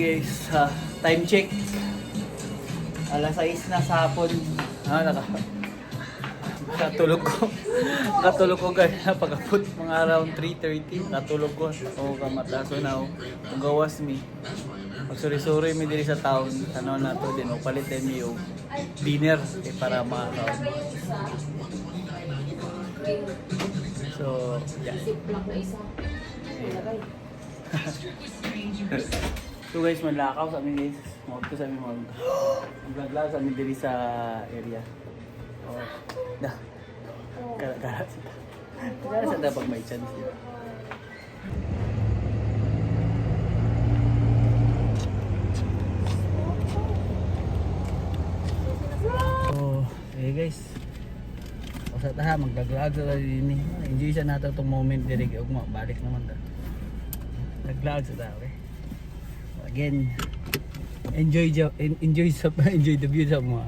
guys, time check. Alas 6 na sa hapon. Katulog ko guys, pag-apot mga around 3:30. Katulog ko. O kamataso na o. Kung gawas mi. Magsuri-suri mi diri sa town. Ano na to din. O palitin mi yung dinner. Para makakaon. So, yeah. So guys, manlakaw sa amin guys. Mag-to sa amin mag-vlog sa amin diri sa area. Oh, dah. Gara-gara sila. Gara sa dapat may chance yun. So, hey guys. Sa taha mag-vlog sa dini. Enjoy sa nato tong moment diri kay ugma balik naman ta. Nag-vlog sa taha, okay? Again, enjoy the view sa mo.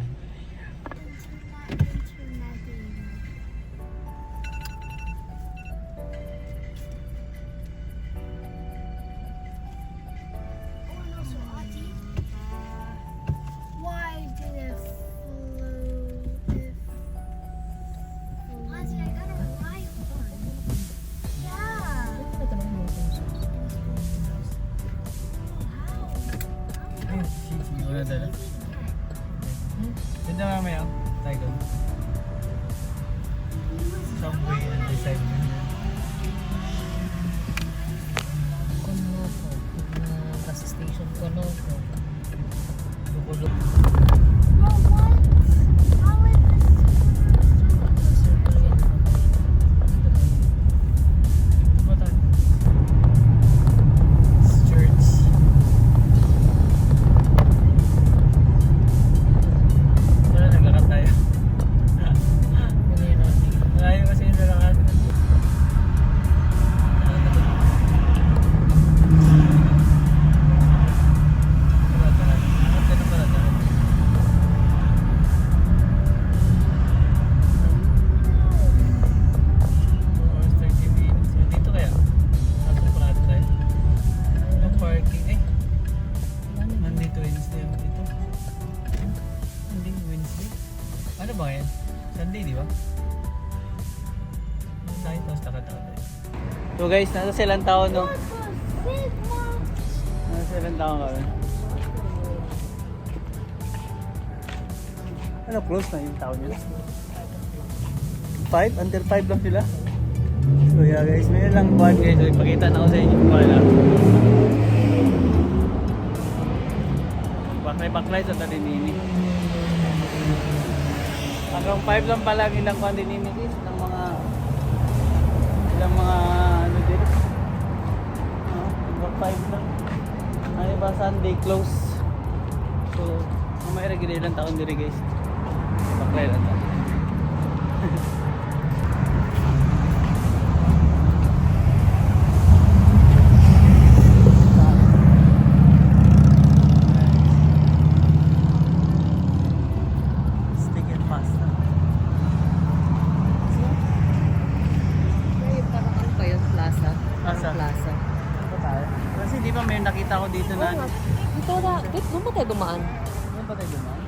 Ganda mamaya, tayo doon. Subway and design. Konopo, bus station Konopo. Lukulog. Ano ba yan? Sunday, di ba? So guys, nasa silang taon no? Nasa silang taon kami. Ano, close na yung taon nila? 5? Until 5 lang sila? So yeah guys, mayroon lang buwan guys. So ipakita na ako sa inyo kung wala. Baklay-baklay sa talinini. Hanggang 5 lang pala ang ilang pandinimitis ng mga ano din. Hanggang 5 lang. Ano ba Sunday close. So, mamaya rin ilang taon diri guys. Baklay lang tayo. Plaza. Kasi di ba may nakita ko dito na Dito na, dito ba tayo dumaan? Doon pa tayo dumaan?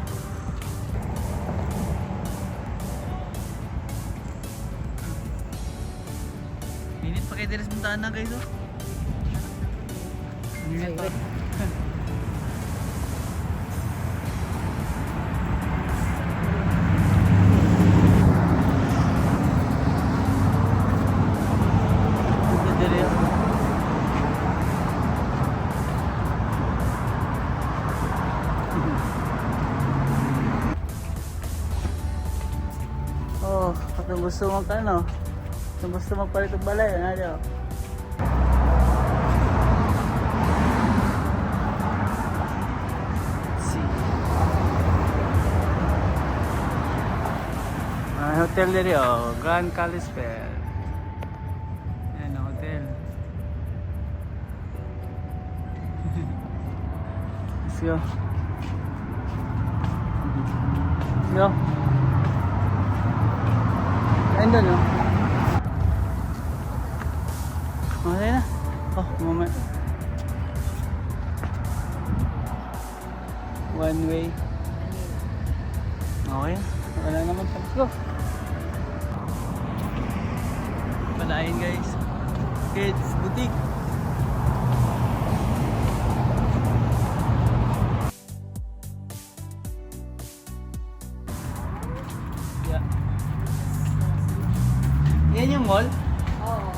Minit pa kayo dilis puntaan na guys oh. Minit pa. Oh, kung gusto mo ka no? Kung gusto magpalit ng balay, ano? See. Hotel dito oh, Grand Kalispell. Ayan ang hotel. Let's go. Let's go. Ayun doon, no? Okay na. Oh, moment. One way. Okay. Wala naman. Let's go. Palain guys. Kids Boutique. Yeah. Yan yung mall? Oo.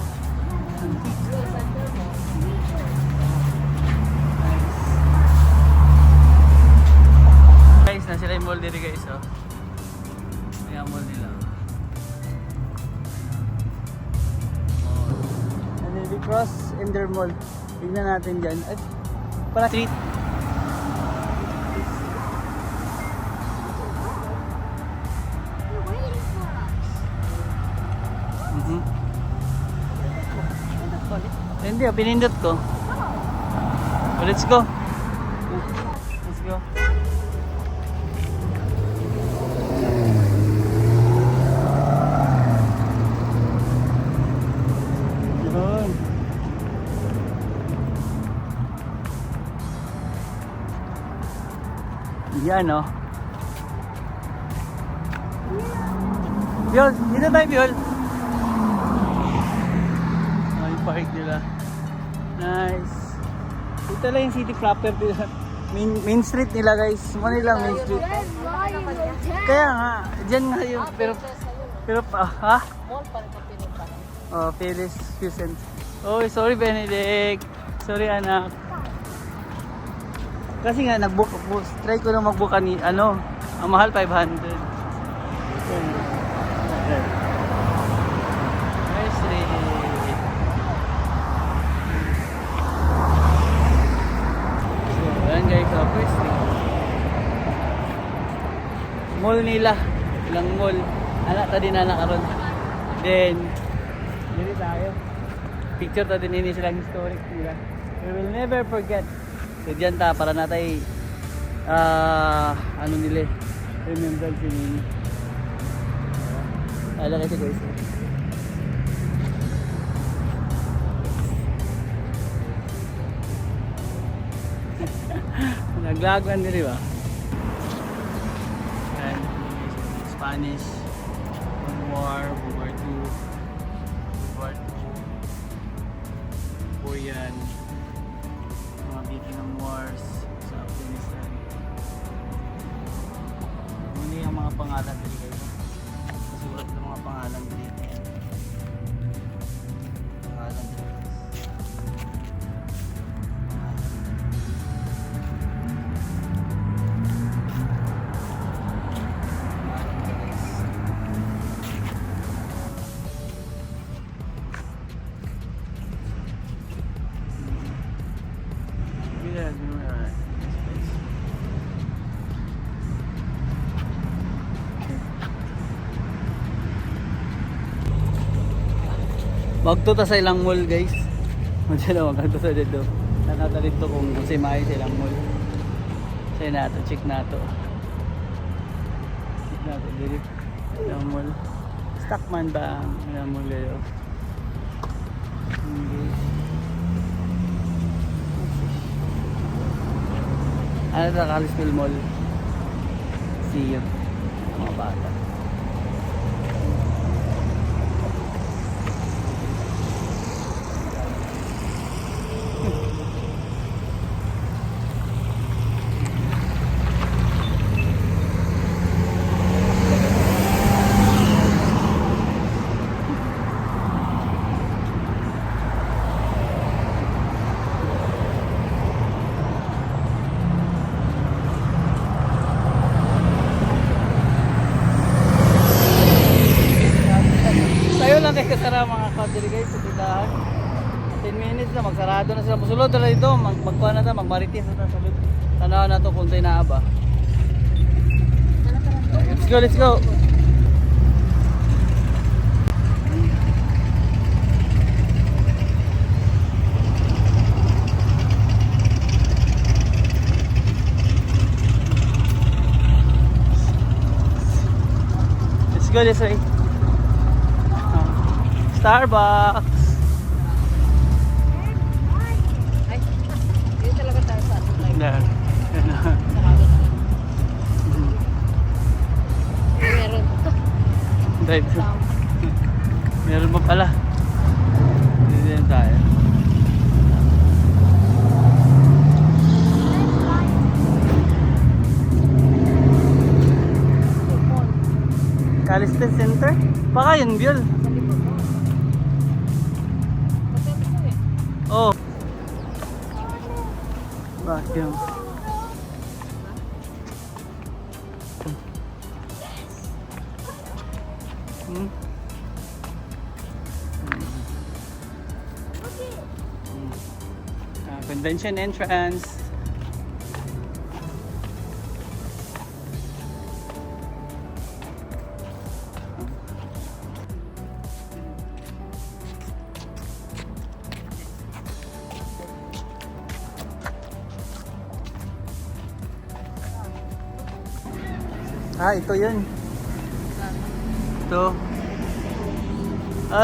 Guys, na sila yung mall dito guys, oh. Ayan ang mall nila. And then we cross Ender Mall. Tignan natin dyan. At para street. Mhm. Hindi, pinindot ko. Oh, let's go. Let's go. Yun. Yan, oh. Biol, dito tayo, Biol. Oh, yung park nila. Nice. Ito lang yung city proper nila. Main street nila guys. Manila main street. Kaya nga, dyan nga yung pero pa, ha? Mall pa rin ang pinunta. Oh, Phyllis Crescent. Oh, sorry Benedict. Sorry anak. Kasi nga nag-book ako. Try ko na mag-book ni ano, ang mahal 500. Nice street. So, ayan guys, first street. Mall nila. Ilang mall. Anak ta din na nakaroon. Then, dili tayo. Picture ta din ini silang historic nila. We will never forget. So diyan ta para natay ano nila remembrance ni. Ala kasi guys. Naglagwan din ba? And Spanish War, World War II, World War II, Korean, mga Vietnam Wars sa Afghanistan. Muna yung mga pangalan dito guys. Masulat ng mga pangalan dito. Pangalan dito guys. Magto ta sa ilang mall guys. Madala magto sa dito. Nanata dito kung kasi maayo sa ilang mall. Say nato, check nato. Check nato dito. Ilang mall. Stockman ba ang ilang mall dito? Okay. Ano sa Kalispil Mall? See you. Mga bata. Sayo lang kay kasara mga kadiri guys sa tindahan. 10 minutes na magsarado na sila. Musulod na dito, magkuha na ta, magmaritis na ta sulod. Tanaw na to kung tayo naaba. Let's go, let's go. Let's go this way. Starbucks. Ay, dito talaga tayo sa ating live. There. Sa hagod na. Drive thru. Meron pa pala. Dito din tayo. Calisthenics Center? Baka yun, Biol. Sa likod mo. Magkano ko eh. Oh. Vacuum. Hmm. Convention entrance. Ito yun. Ito.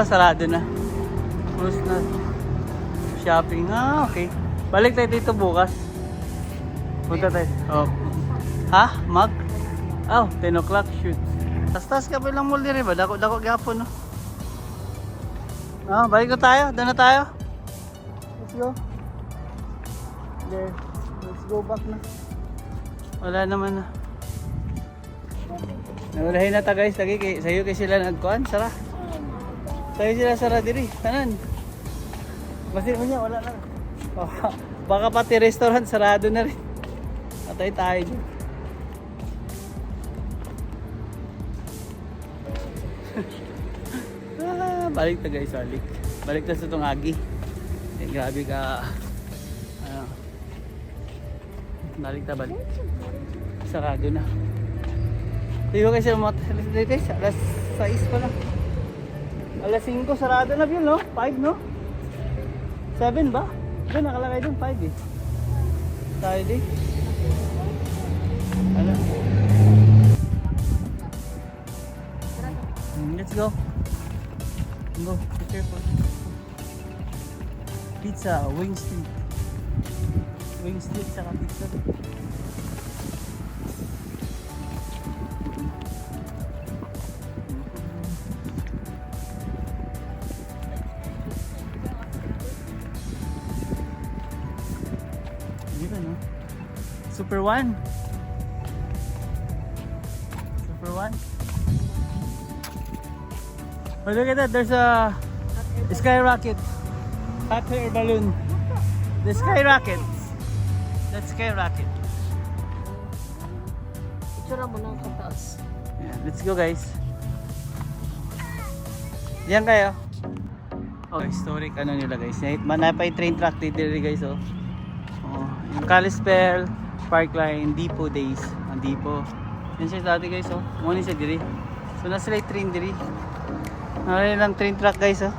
Sarado na. Close na. Shopping. Okay. Balik tayo dito bukas. Punta tayo. Oh. Ha? Mag? 10 o'clock shoot. Tas ka pa lang mall din ba? Dako gapon no. Balik na tayo. Doon na tayo. Let's go. There. Let's go back na. Wala naman na. Nawalahin na ta guys. Lagi sa'yo kay sila nagkuhan. Sara. Sa'yo sila sara diri. Tanan. Basta mo niya. Wala na. Baka pati restaurant sarado na rin. Patay tayo dyan. Balik na guys, balik na sa itong agi. Grabe ka. Balik. Sarado na. Diba guys, guys, alas 6 pa lang. Alas 5 sarado na yun, no? 5, no? 7 ba? Doon nakalagay doon 5 eh. Friday. Ano? Let's go. Go, be careful. Pizza, Wing Street. Wing Street saka pizza. Super One. Oh, look at that. There's a skyrocket. Hot air balloon. The skyrocket. That's skyrocket. Itsura mo ng kataas. Yeah, let's go guys. Diyan kayo. Historic ano nila guys. Manapay train track dito guys oh. Yung Kalispell Parkline Depot days. Ang depot. Yan siya dati guys oh. Muna siya diri. So nasa sila train diri. Nakalala lang train track guys oh.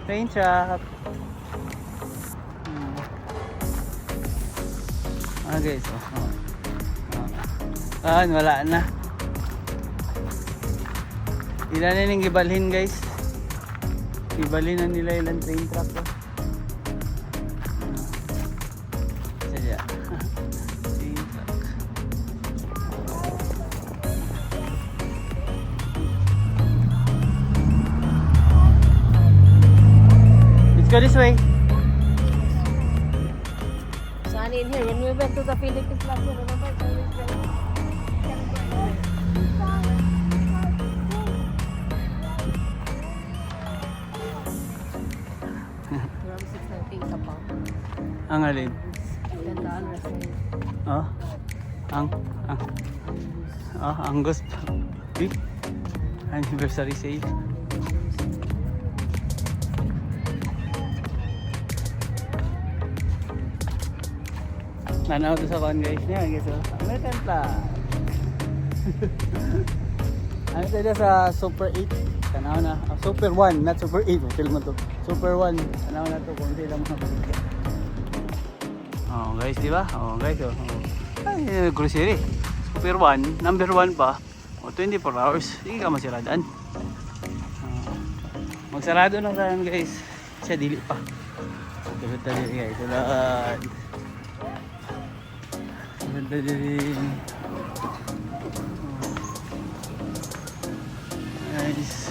Train track. Guys oh. Wala na. Ilan na yung gibalhin guys. Ibalhin na nila ilang train track oh. Sadya. Train track. Let's go this way. Sunny in here. When we went to the Philippines last year, remember? Around 690 isa pa. Ang alin? Gandaan rest na yun. Angus. Anniversary sale. Nanaw to sa con guys niya guys oh. American flag. Ano tayo sa Super 8? Tanaw na. Super 1, not Super 8. Film mo to. Super 1. Tanaw na to kung hindi lang mga balik. Guys, di ba? Guys oh. Ay, grocery. Super 1, number 1 pa. 24 hours. Hindi ka masiradaan. Magsarado na saan guys. Siya dili pa. Tulad tayo guys. Tulad. Ganda din. Nice.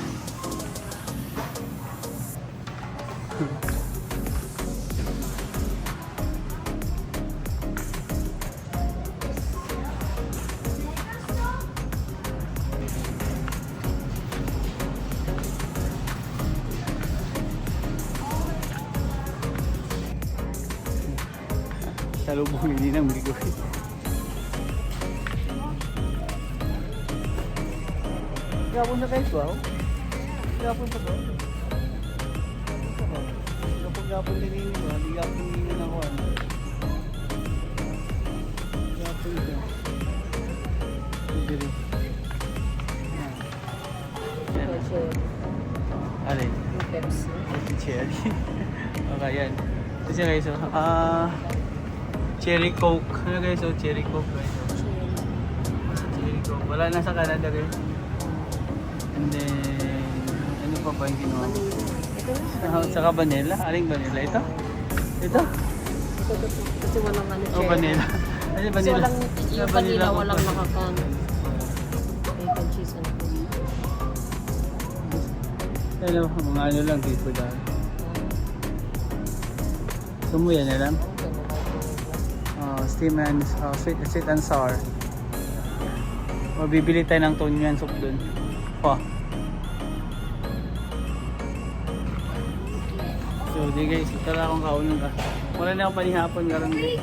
Salubong hindi nang bigo. Gapon na guys, wow. Gapon sa ba? Gapon din ini ba? Di gapon din ako ano. Gapon din. Diri. Alin? Pepsi. Cherry. Okay, yan. Kasi guys, cherry coke. Ano guys, cherry coke guys. Cherry coke. Wala na sa Canada guys. And then, ano pa ba yung ginawa? Saka vanilla. Aling vanilla? Ito? Ito? Kasi walang ano Oh, vanilla. Kasi Kasi vanilla. walang, yung vanilla walang coke. nakakan. Bacon cheese and Hello, mga ano lang, tipo dahil. Sumuya na lang. Steam and sweet and sour. Mabibili tayo ng Tonyan soup dun. Pa. So, di guys, ito lang akong kaunan ka. Wala na akong panihapon karon guys.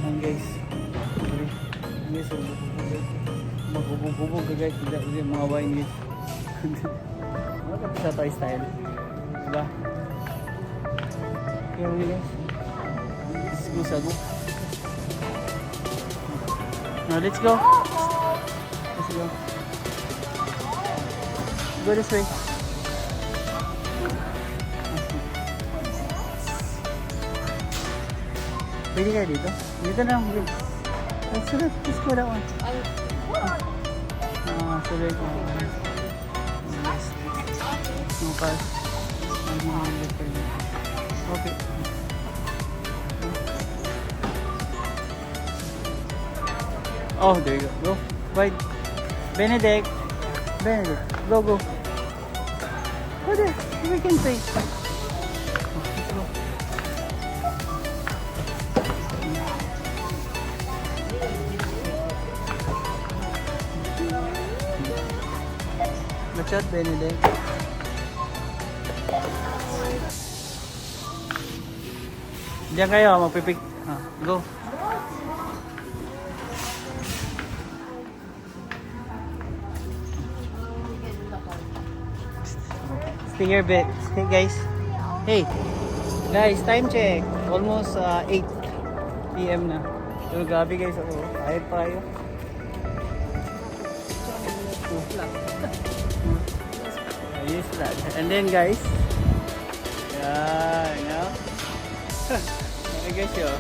Ayan guys. Ayan guys, magbubog ka guys. Mga wine guys. Sa toy style. Diba? Okay, okay guys. Let's go sa book. Now let's go. Let's go. Go this way. Pwede kaya dito? Dito na lang. Let's go that one. Sorry ko. Pass. Okay. Oh, there you go. Go. Wait. Benedict. Benedict. Go, go. Go there. We can play. Let's go. Watch out, Benedict. Diyan kayo, magpipik. Go. Stay here a bit. Hey guys. Hey. Guys, time check. Almost 8 PM na. Pero grabe guys, ayat pa kayo. Ayos lang. And then guys, yeah, you know? I guess yun.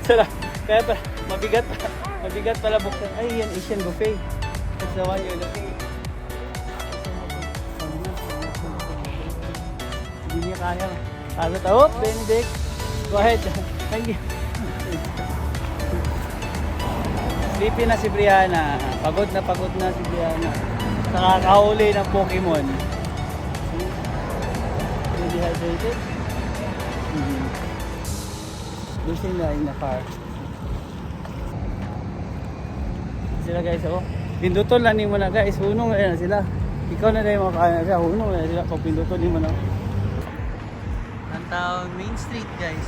Sarap. Kaya pala, mabigat pala buksan. Ay, yan, Asian buffet. That's the one you're looking. Hindi niya kaya. Ano to? Oh, Benedict. Go ahead. Thank you. Sleepy na si Brianna. Pagod na si Brianna. Nakakahuli ng Pokemon. Dehydrated? Losing na in the car. Sila guys, oh. Pinduton lang mo na guys. Hunong na sila. Ikaw na rin makakaya sila. Hunong na sila. Kung pinduton mo na. Downtown Main Street guys.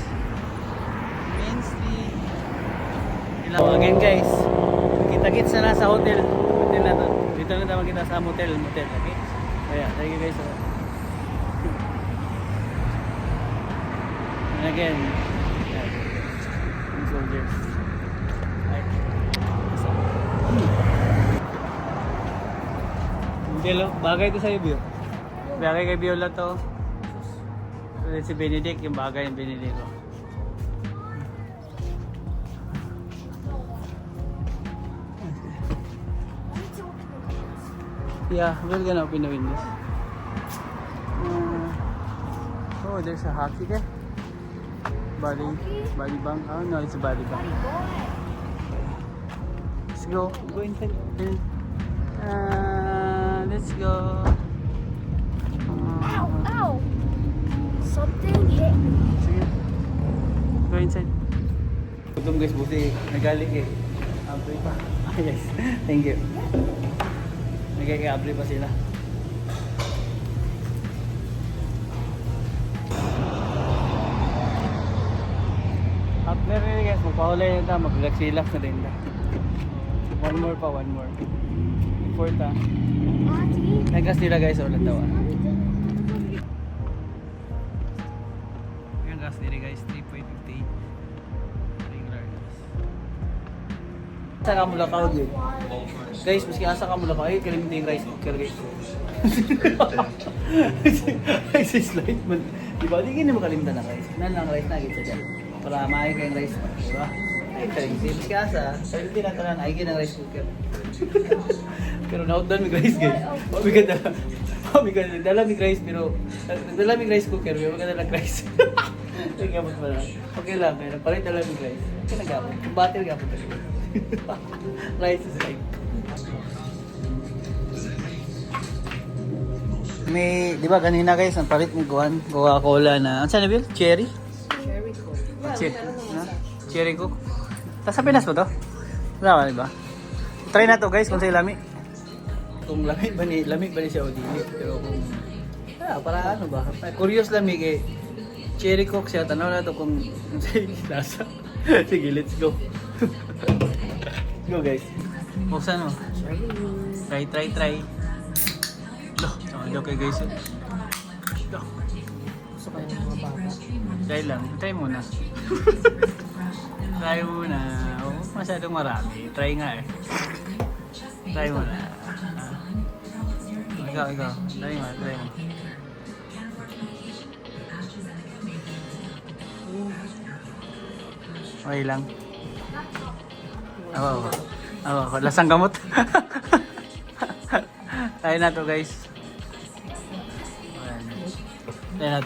Main Street. Hello again guys. Kita-kits na sa hotel. Hotel na to. Dito na naman kita sa motel. Okay? Kaya, thank you guys. And again, soldiers. Right. Bagay ito sa'yo, Bio. Bagay kay Biola to. Si Benedict, yung bagay ng Benedict ko. Yeah, we're gonna open the windows. Oh, there's a hockey there. Body bang. Oh no, it's a body bang. Let's go. Go inside. Let's go. Ow! Ow! Something hit me. Sige. Go inside. Gutom guys, buti nagaling eh. Abre pa. Yes, thank you. Nagkakabre pa sila. After rin guys, magpahulay na tayo, mag-relax-relax na rin na. One more. Before ta. Nagkas nila guys, ulit daw. Yung gas nila guys, 3.58. Regular gas. Asa ka mula ka yun? Guys, maski asa ka mula ka, ay kalimutin yung rice cooker guys. Rice is light man. Diba, di ka naman kalimutan na rice. Nan lang rice na kita dyan. Para maaay kayong rice na, diba? Ay, kalimutin. Maski asa, sabi din natin lang, ay ng rice cooker. Pero na-outdone may rice guys. Mabigat dala may rice pero nagdala may rice cooker, pero maganda lang rice. Nagabot pa lang. Okay lang, kaya nagpalit dala may rice. Okay nagabot. Kung battery gabot talaga. Rice is like. May, di ba kanina guys, ang palit ng Coca-Cola na, ano saan na Bill? Cherry? Cherry Coke. Cherry Coke. Tapos sa Pinas mo to? Wala ka, di ba? Try na to guys kung sa'yo lami. Kung lamig ba ni siya o dili. Pero kung, para ano ba? Curious lamig eh. Cherry Coke siya, tanaw na to kung sa'yo lasa. Sige, let's go. Let's go guys. Buksan mo. Try. Okay guys. Gusto kayo ng mga bata. Try lang. Try muna. Try muna. Oh, masyadong marami. Try nga eh. Try muna. Ikaw. Try mo. Okay lang. Lasang gamot. Try na to guys. Try na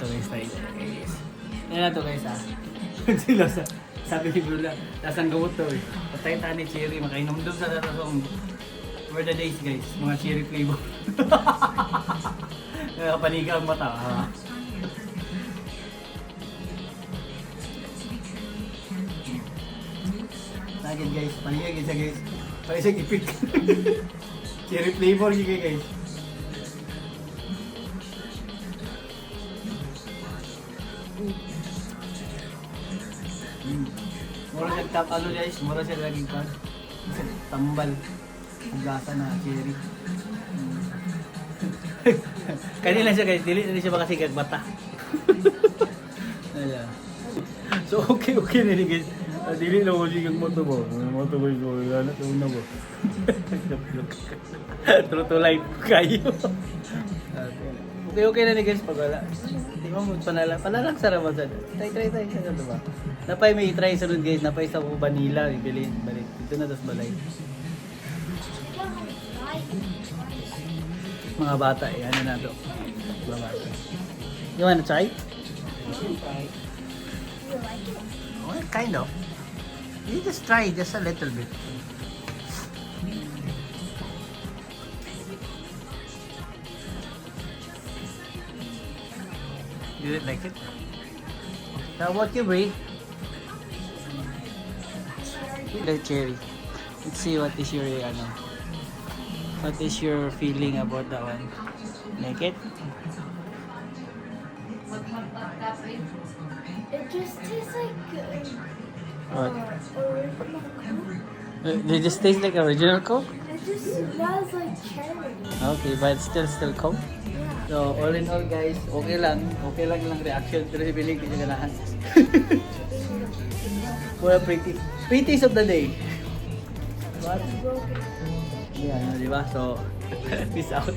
to guys ah. Sila sabi ni Brula, lasang gamot to eh. Patayin tayo ni Cherry, makainom doon sa tatosong for the days guys, mga cherry flavor. Nakapaniga ang mata ha. Sagid guys, paniga guys. Paisag ipik. Cherry flavor yun guys. Mura siya tap ano guys, mura siya laging kan. Tambal. Ang lasa na cherry. Kanila siya guys, dili na siya makasigat mata. Ayan. So okay na rin guys. Dili na ko siya moto mo. Moto mo yung wala na una mo. True to life kayo. Okay na rin guys pag wala. Hindi mo panalang sa Ramadan. Try sa ba? Napay may try sa ron guys, napay sa vanilla, ibilin balik. Dito na tas balay. Mga bata eh, ano na to? Mga bata. You wanna try? Well, kind of. You just try just a little bit. You didn't like it? Now what you bring? The cherry. Let's see what is your what is your feeling about that one? Like it? It just tastes like What? original Coke. They just taste like original Coke? It just smells like cherry. Okay, but still Coke? So, all in all guys, okay lang reaction pero si Bilig hindi niya ganahan. Well, pretties of the day. What? Yeah, di ba? So, peace out.